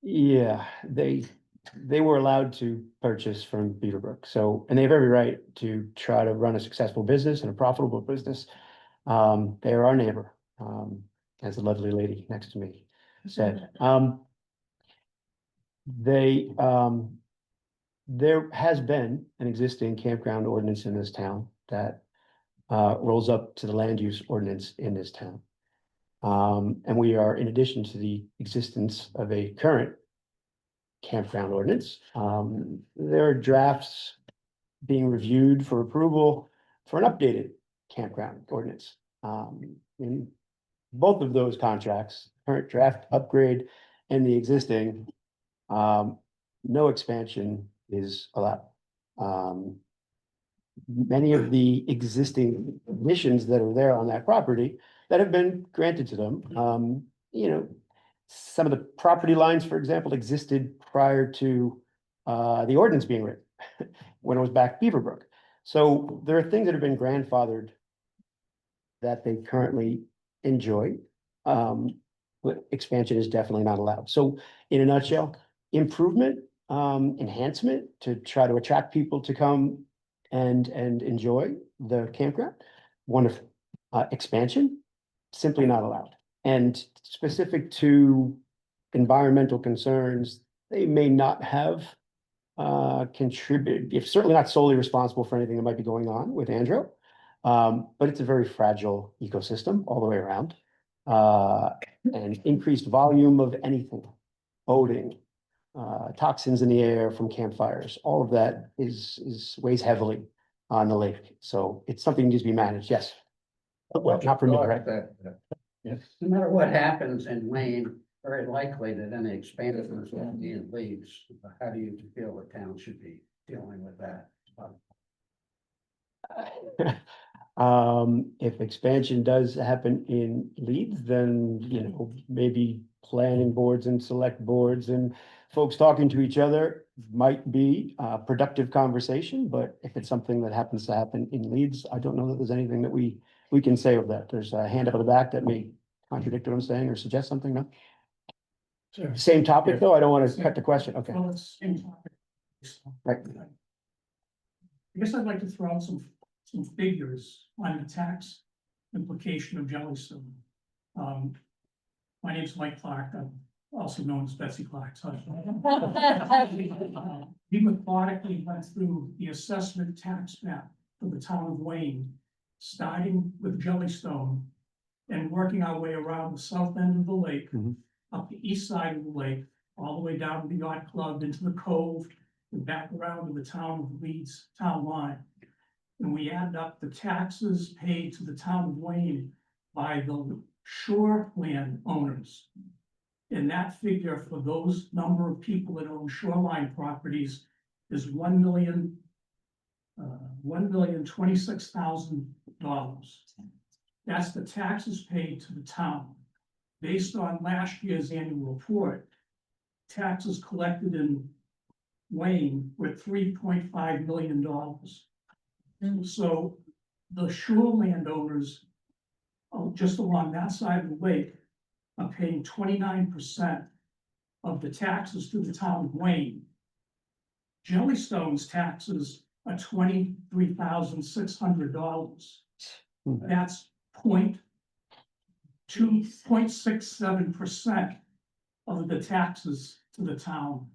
Yeah, they were allowed to purchase from Beaverbrook, so, and they have every right to try to run a successful business and a profitable business. They are our neighbor, as the lovely lady next to me said. There has been an existing campground ordinance in this town that rolls up to the land use ordinance in this town. And we are, in addition to the existence of a current campground ordinance, there are drafts being reviewed for approval for an updated campground ordinance. In both of those contracts, current draft upgrade and the existing, no expansion is allowed. Many of the existing conditions that are there on that property that have been granted to them, some of the property lines, for example, existed prior to the ordinance being written, when it was back Beaverbrook. So there are things that have been grandfathered that they currently enjoy. But expansion is definitely not allowed. So in a nutshell, improvement, enhancement to try to attract people to come and enjoy the campground. Wonderful. Expansion, simply not allowed. And specific to environmental concerns, they may not have contributed, if certainly not solely responsible for anything that might be going on with Andro. But it's a very fragile ecosystem all the way around. And increased volume of anything, boating, toxins in the air from campfires, all of that weighs heavily on the lake. So it's something that needs to be managed, yes. Well, not for me, right? Yes. No matter what happens in Wayne, very likely that any expansion leaves. How do you feel the town should be dealing with that? If expansion does happen in Leeds, then, maybe planning boards and select boards and folks talking to each other might be a productive conversation, but if it's something that happens to happen in Leeds, I don't know that there's anything that we can say of that. There's a hand up at the back that may contradict what I'm saying or suggest something, no? Sure. Same topic, though? I don't want to cut the question, okay. Well, it's same topic. Right. I guess I'd like to throw out some figures on the tax implication of Jellystone. My name's Mike Clark, I'm also known as Betsy Clark's husband. We methodically went through the assessment tax map for the town of Wayne, starting with Jellystone and working our way around the south end of the lake, Mhm. up the east side of the lake, all the way down to the yacht club, into the cove, and back around to the town of Leeds town line. And we add up the taxes paid to the town of Wayne by the shoreland owners. And that figure for those number of people that own shoreline properties is $1,026,000. That's the taxes paid to the town. Based on last year's annual report, taxes collected in Wayne were $3.5 million. So the shoreland owners, just along that side of the lake, are paying 29% of the taxes to the town of Wayne. Jellystone's taxes are $23,600. That's 0.67% of the taxes to the town.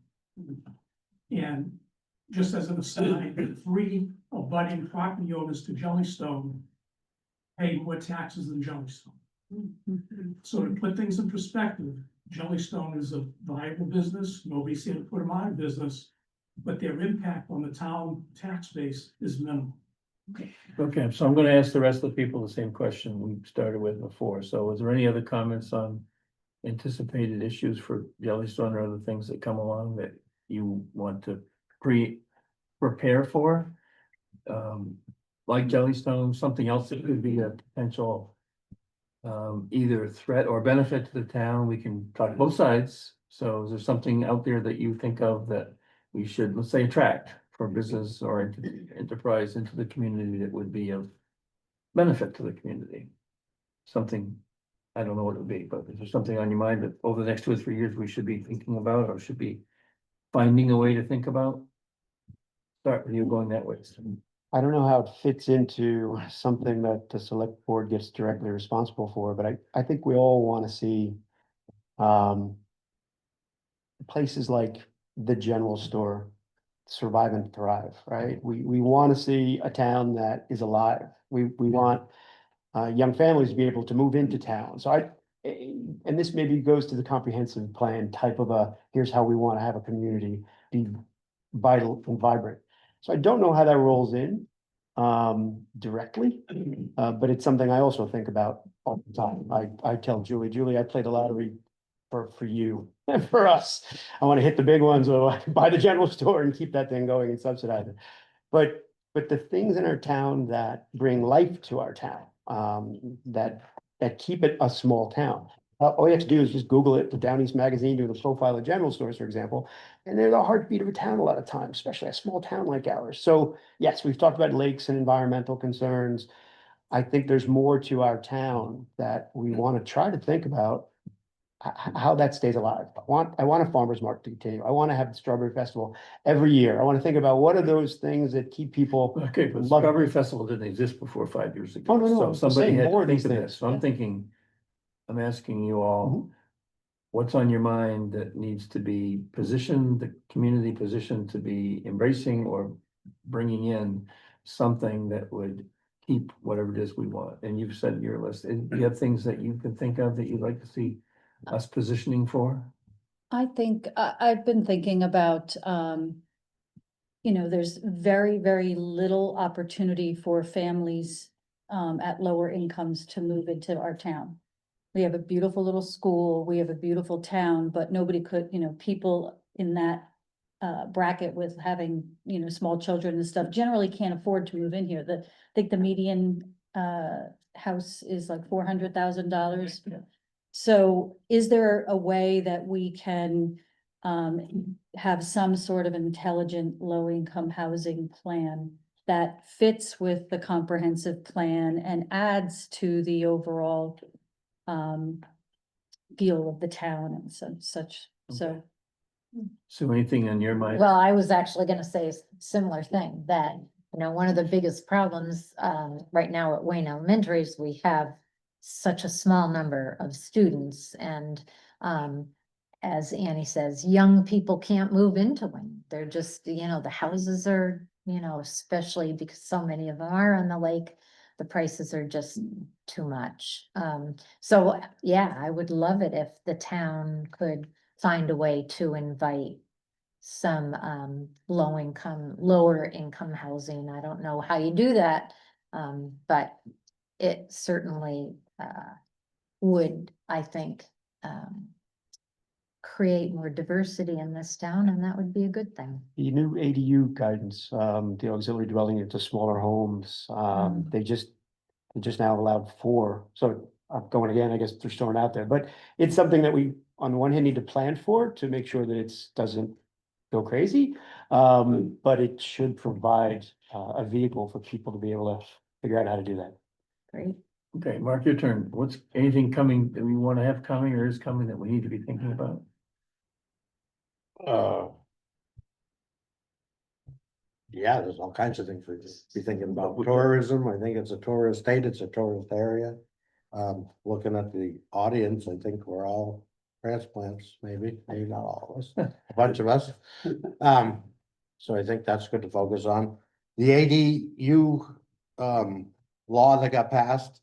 And just as an aside, the 3 abutting property owners to Jellystone pay more taxes than Jellystone. So to put things in perspective, Jellystone is a viable business. Nobody's here to put them out of business, but their impact on the town tax base is minimal. Okay, so I'm gonna ask the rest of the people the same question we started with before. So is there any other comments on anticipated issues for Jellystone or other things that come along that you want to prepare for? Like Jellystone, something else that could be a potential either threat or benefit to the town. We can talk both sides. So is there something out there that you think of that we should, let's say, attract for business or enterprise into the community that would be of benefit to the community? Something, I don't know what it would be, but is there something on your mind that over the next 2 or 3 years we should be thinking about or should be finding a way to think about? Start with you going that way. I don't know how it fits into something that the select board gets directly responsible for, but I think we all want to see places like the general store survive and thrive, right? We want to see a town that is alive. We want young families to be able to move into town. So and this maybe goes to the comprehensive plan type of here's how we want to have a community be vital and vibrant. So I don't know how that rolls in directly, but it's something I also think about all the time. I tell Julie, I played the lottery for you and for us. I want to hit the big ones or buy the general store and keep that thing going and subsidize it. But the things in our town that bring life to our town, that keep it a small town. All you have to do is just Google it, the Down East Magazine, do the profile of general stores, for example, and they're the heartbeat of a town a lot of times, especially a small town like ours. So yes, we've talked about lakes and environmental concerns. I think there's more to our town that we want to try to think about how that stays alive. I want a farmer's market to continue. I want to have the Strawberry Festival every year. I want to think about what are those things that keep people. Okay, but Love it. Strawberry Festival didn't exist before 5 years ago. Oh, no, So I'm somebody saying had more to of think these of things, this. So I'm yeah. thinking, I'm asking you all, Mhm. what's on your mind that needs to be positioned, the community positioned to be embracing or bringing in something that would keep whatever it is we want? And you've said your list. And do you have things that you can think of that you'd like to see us positioning for? I think, I've been thinking about, there's very, very little opportunity for families at lower incomes to move into our town. We have a beautiful little school, we have a beautiful town, but nobody could, people in that bracket with having, small children and stuff generally can't afford to move in here. I think the median house is like $400,000. So is there a way that we can have some sort of intelligent low-income housing plan that fits with the comprehensive plan and adds to the overall feel of the town and such, so. So anything on your mind? Well, I was actually gonna say a similar thing, that, one of the biggest problems, right now at Wayne Elementary is we have such a small number of students and, as Annie says, young people can't move into Wayne. They're just, the houses are, especially because so many of them are on the lake, the prices are just too much. So, yeah, I would love it if the town could find a way to invite some, lower income housing. I don't know how you do that. But it certainly, would, I think, create more diversity in this town, and that would be a good thing. The new ADU guidance, the auxiliary dwelling into smaller homes, they're just now allowed 4, so I'm going again, I guess they're throwing out there, but it's something that we, on the one hand, need to plan for to make sure that doesn't go crazy. But it should provide a vehicle for people to be able to figure out how to do that. Great. Okay, Mark, your turn. What's anything coming that we want to have coming or is coming that we need to be thinking about? Yeah, there's all kinds of things we could be thinking about. Tourism, I think it's a tourist state, it's a tourist area. Looking at the audience, I think we're all transplants, maybe not all of us, a bunch of us. So I think that's good to focus on. The ADU law that got passed,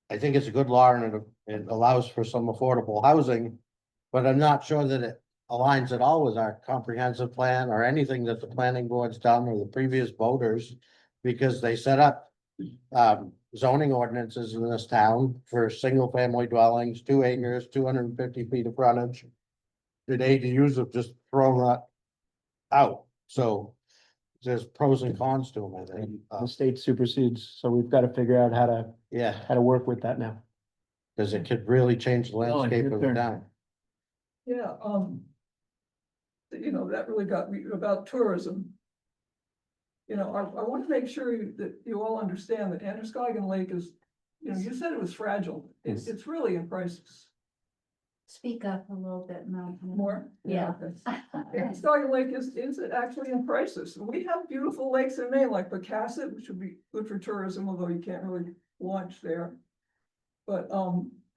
I think it's a good law and it allows for some affordable housing, but I'm not sure that it aligns at all with our comprehensive plan or anything that the planning board's done or the previous voters, because they set up zoning ordinances in this town for single family dwellings, 2 acres, 250 feet of frontage. The ADUs have just thrown that out, so there's pros and cons to them, I think. The state supersedes, so we've got to figure out Yeah, how to work with that now. because it could really change the landscape your of the turn. town. Yeah, that really got me about tourism. I want to make sure that you all understand that Androscoggin Lake is, you said it was fragile. It's really in crisis. Speak up a little bit, Mel. More? Yeah. Androscoggin Lake is actually in crisis. We have beautiful lakes in Maine, like Pecasset, which would be good for tourism, although you can't really launch there. But,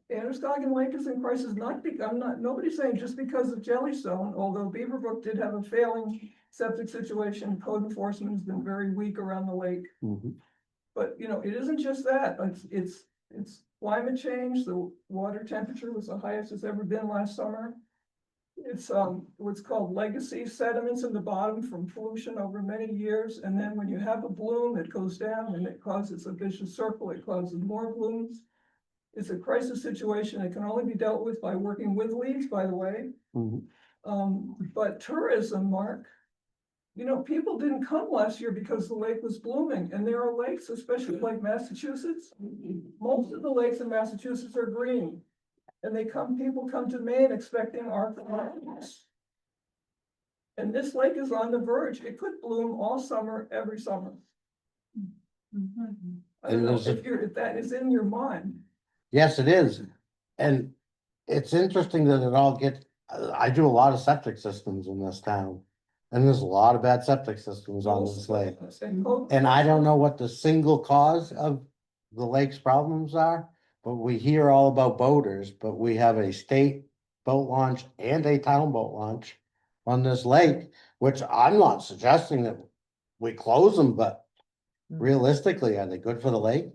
Androscoggin Lake is in crisis, nobody's saying just because of Jellystone, although Beaverbrook did have a failing septic situation, code enforcement has been very weak around the lake. But, it isn't just that, it's climate change, the water temperature was the highest it's ever been last summer. It's, what's called legacy sediments in the bottom from pollution over many years, and then when you have a bloom, it goes down and it causes a vicious circle, it causes more blooms. It's a crisis situation. It can only be dealt with by working with leads, by the way. But tourism, Mark, people didn't come last year because the lake was blooming, and there are lakes, especially like Massachusetts. Most of the lakes in Massachusetts are green, and people come to Maine expecting archaeologists. And this lake is on the verge. It could bloom all summer, every summer. I don't know if that is in your mind. Yes, it is. And it's interesting that it all I do a lot of septic systems in this town. And there's a lot of bad septic systems on this lake. And I don't know what the single cause of the lake's problems are, but we hear all about boaters, but we have a state boat launch and a town boat launch on this lake, which I'm not suggesting that we close them, but realistically, are they good for the lake?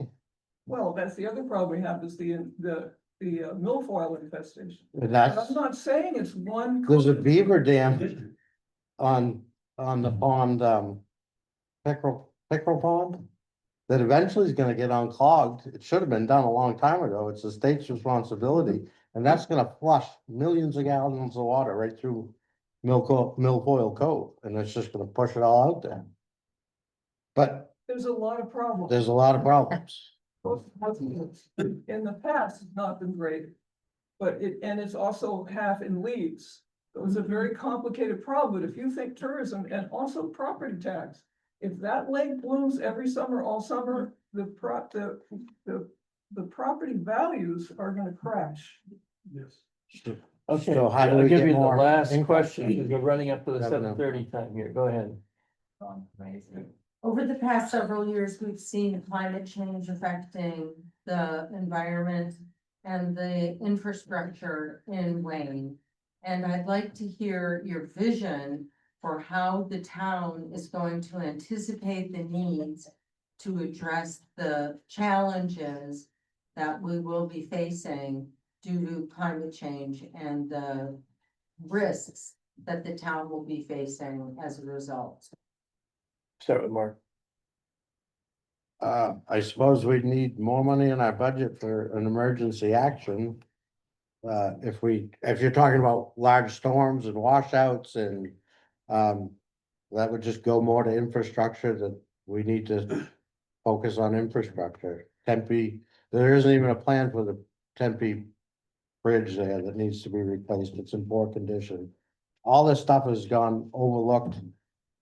Well, that's the other problem we have is the milfoil infestation. And And I'm not saying it's one. there's a beaver dam on the pond, Pickerel Pond, that eventually is gonna get unclogged. It should have been done a long time ago. It's the state's responsibility. And that's gonna flush millions of gallons of water right through Milfoil Cove, and it's just gonna push it all out there. But There's a lot of problems. there's a lot of problems. In the past, it's not been great. But it's also half in leaves. It was a very complicated problem, but if you think tourism and also property tax, if that lake blooms every summer, all summer, the property values are gonna crash. Yes. Okay, So how do I'll we give get you the more last income? question, because we're running up to the Revenue. 7:30 time here. Go ahead. Over the past several years, we've seen climate change affecting the environment and the infrastructure in Wayne. And I'd like to hear your vision for how the town is going to anticipate the needs to address the challenges that we will be facing due to climate change and the risks that the town will be facing as a result. Start with Mark. I suppose we'd need more money in our budget for an emergency action. If you're talking about large storms and washouts and, that would just go more to infrastructure, that we need to focus on infrastructure. Tempe, there isn't even a plan for the Tempe bridge there that needs to be replaced. It's in poor condition. All this stuff has gone overlooked.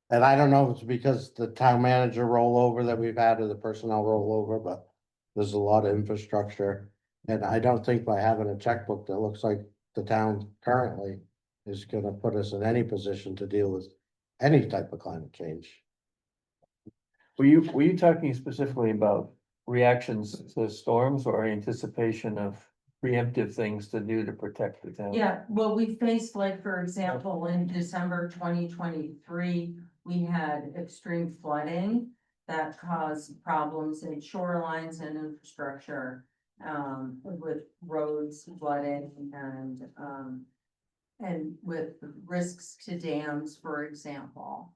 And I don't know if it's because the town manager rollover that we've had or the personnel rollover, but there's a lot of infrastructure. And I don't think by having a checkbook that looks like the town currently is gonna put us in any position to deal with any type of climate change. Were you talking specifically about reactions to storms or anticipation of preemptive things to do to protect the town? Yeah, well, we faced, like, for example, in December 2023, we had extreme flooding that caused problems in shorelines and infrastructure, with roads flooding and with risks to dams, for example.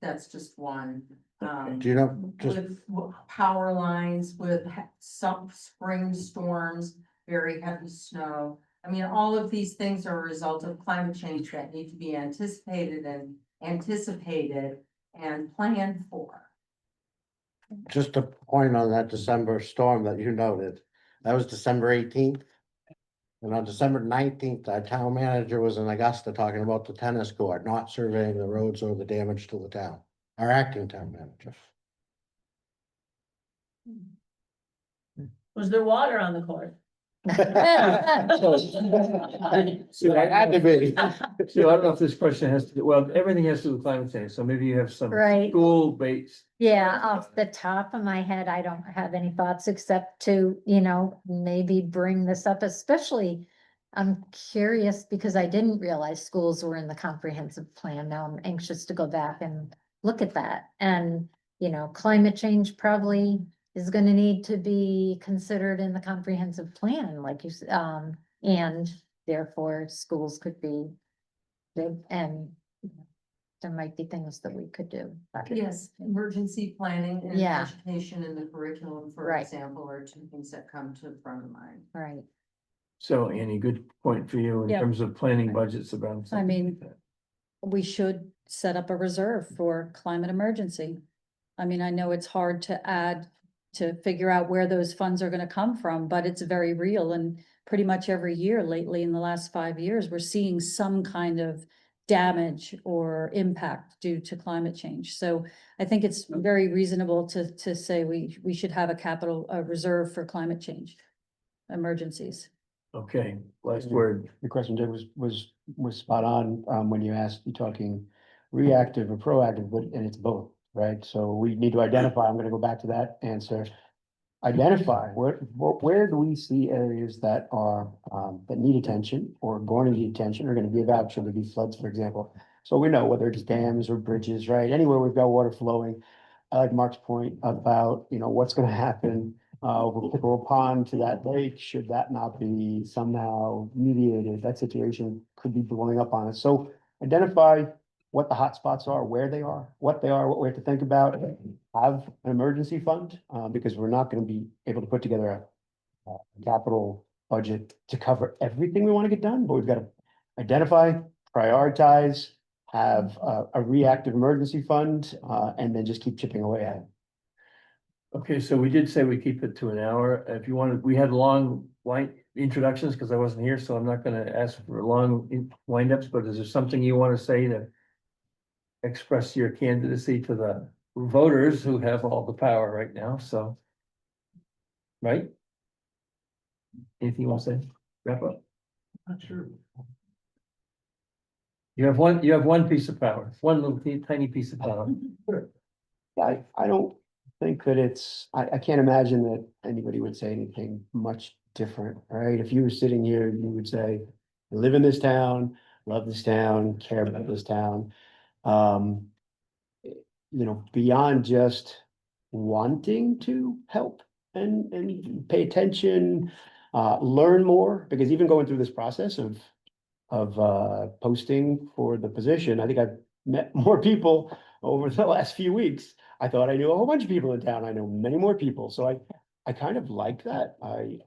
That's just one. Do you know, just, With power lines, with some spring storms, very heavy snow. I mean, all of these things are a result of climate change that need to be anticipated and planned for. just a point on that December storm that you noted, that was December 18th. And on December 19th, our town manager was in Augusta talking about the tennis court, not surveying the roads or the damage to the town, our acting town manager. Was there water on the court? So It had to be. So I don't know if this question has to do, well, everything has to do with climate change, so maybe you have some Right. school-based. Yeah, off the top of my head, I don't have any thoughts except to, maybe bring this up, especially. I'm curious because I didn't realize schools were in the comprehensive plan. Now I'm anxious to go back and look at that. And, climate change probably is gonna need to be considered in the comprehensive plan, like and therefore schools could be big and there might be things that we could do. Yes, emergency planning and Yeah. education in the curriculum, for Right. example, are two things that come to the front of mind. Right. So Annie, good point for you in Yeah. terms of planning budgets around. I something mean, like that. we should set up a reserve for climate emergency. I mean, I know it's hard to figure out where those funds are gonna come from, but it's very real and pretty much every year lately in the last 5 years, we're seeing some kind of damage or impact due to climate change. So I think it's very reasonable to say we should have a reserve for climate change emergencies. Okay, last word. The question Dave was spot on, when you asked, you talking reactive or proactive, but, and it's both, right? So we need to identify, I'm gonna go back to that answer. Identify, where do we see areas that are, that need attention or going to need attention, or gonna give out, should there be floods, for example? So we know whether it's dams or bridges, right? Anywhere we've got water flowing. I like Mark's point about, what's gonna happen over Pickerel Pond to that lake, should that not be somehow mediated, that situation could be blowing up on us. So identify what the hot spots are, where they are, what we have to think about. Have an emergency fund, because we're not gonna be able to put together a capital budget to cover everything we wanna get done, but we've got to identify, prioritize, have a reactive emergency fund, and then just keep chipping away at it. Okay, so we did say we keep it to an hour. If you wanted, we had long introductions because I wasn't here, so I'm not gonna ask for long windups, but is there something you want to say to express your candidacy to the voters who have all the power right now, so. Right? Anything you want to say? Wrap up. Not sure. You have one piece of power, one little tiny piece of power. I don't think that I can't imagine that anybody would say anything much different, right? If you were sitting here, you would say, I live in this town, love this town, care about this town. Beyond just wanting to help and pay attention, learn more, because even going through this process of posting for the position, I think I've met more people over the last few weeks. I thought I knew a whole bunch of people in town. I know many more people, so I kind of like that.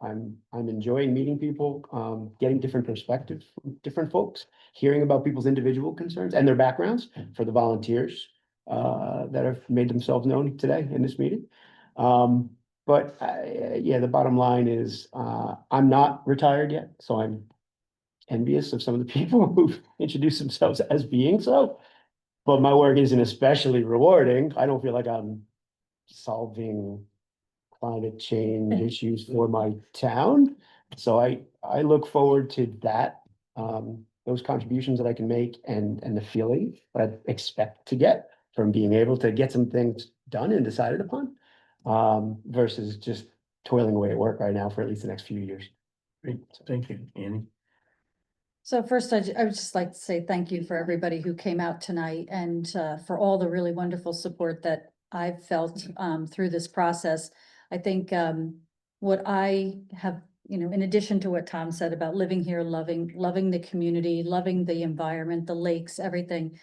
I'm enjoying meeting people, getting different perspectives from different folks, hearing about people's individual concerns and their backgrounds for the volunteers that have made themselves known today in this meeting. But yeah, the bottom line is, I'm not retired yet, so I'm envious of some of the people who've introduced themselves as being so. But my work isn't especially rewarding. I don't feel like I'm solving climate change issues for my town. So I look forward to that, those contributions that I can make and the feeling that I expect to get from being able to get some things done and decided upon, versus just toiling away at work right now for at least the next few years. Great, thank you, Annie. So first, I would just like to say thank you for everybody who came out tonight and for all the really wonderful support that I've felt through this process. I think what I have, in addition to what Tom said about living here, loving the community, loving the environment, the lakes, everything.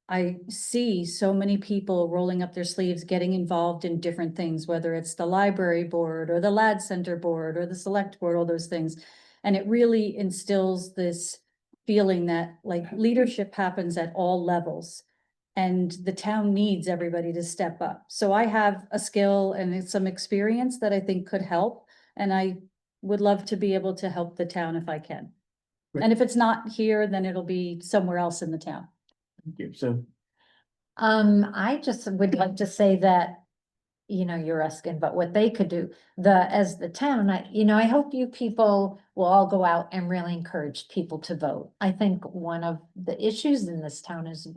I see so many people rolling up their sleeves, getting involved in different things, whether it's the library board or the LAD Center board or the select board, all those things. And it really instills this feeling that like leadership happens at all levels. And the town needs everybody to step up. So I have a skill and some experience that I think could help. And I would love to be able to help the town if I can. Great. And if it's not here, then it'll be somewhere else in the town. Thank you. So, I just would like to say that, you're asking about what they could do, as the town, I hope you people will all go out and really encourage people to vote. I think one of the issues in this town is,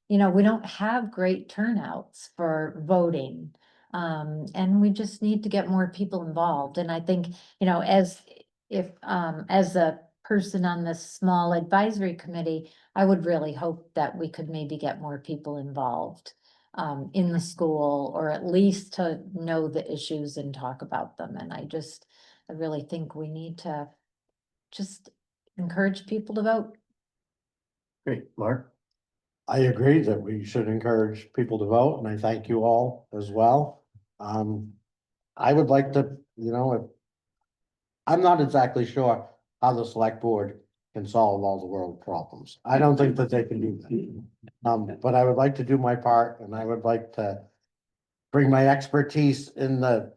we don't have great turnouts for voting. And we just need to get more people involved. And I think, as a person on this small advisory committee, I would really hope that we could maybe get more people involved in the school, or at least to know the issues and talk about them. And I really think we need to just encourage people to vote. great, Mark. I agree that we should encourage people to vote, and I thank you all as well. I would like to, I'm not exactly sure how the select board can solve all the world problems. I don't think that they can do that. But I would like to do my part, and I would like to bring my expertise in the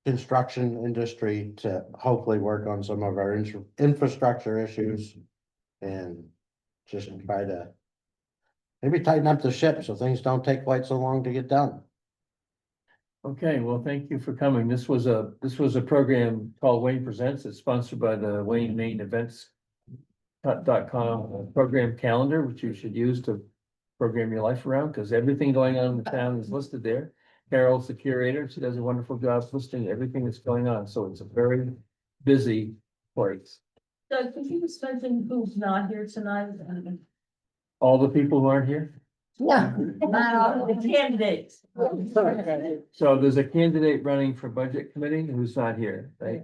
construction industry to hopefully work on some of our infrastructure issues and just try to maybe tighten up the ship so things don't take quite so long to get done. Okay, well, thank you for coming. This was a program called Wayne Presents. It's sponsored by the Wayne Maine Events .com program calendar, which you should use to program your life around, because everything going on in the town is listed there. Carol's the curator. She does a wonderful job listing everything that's going on. So it's a very busy place. Doug, could you just mention who's not here tonight? All the people who aren't here. Yeah. Not all the candidates. So there's a candidate running for budget committee who's not here, right?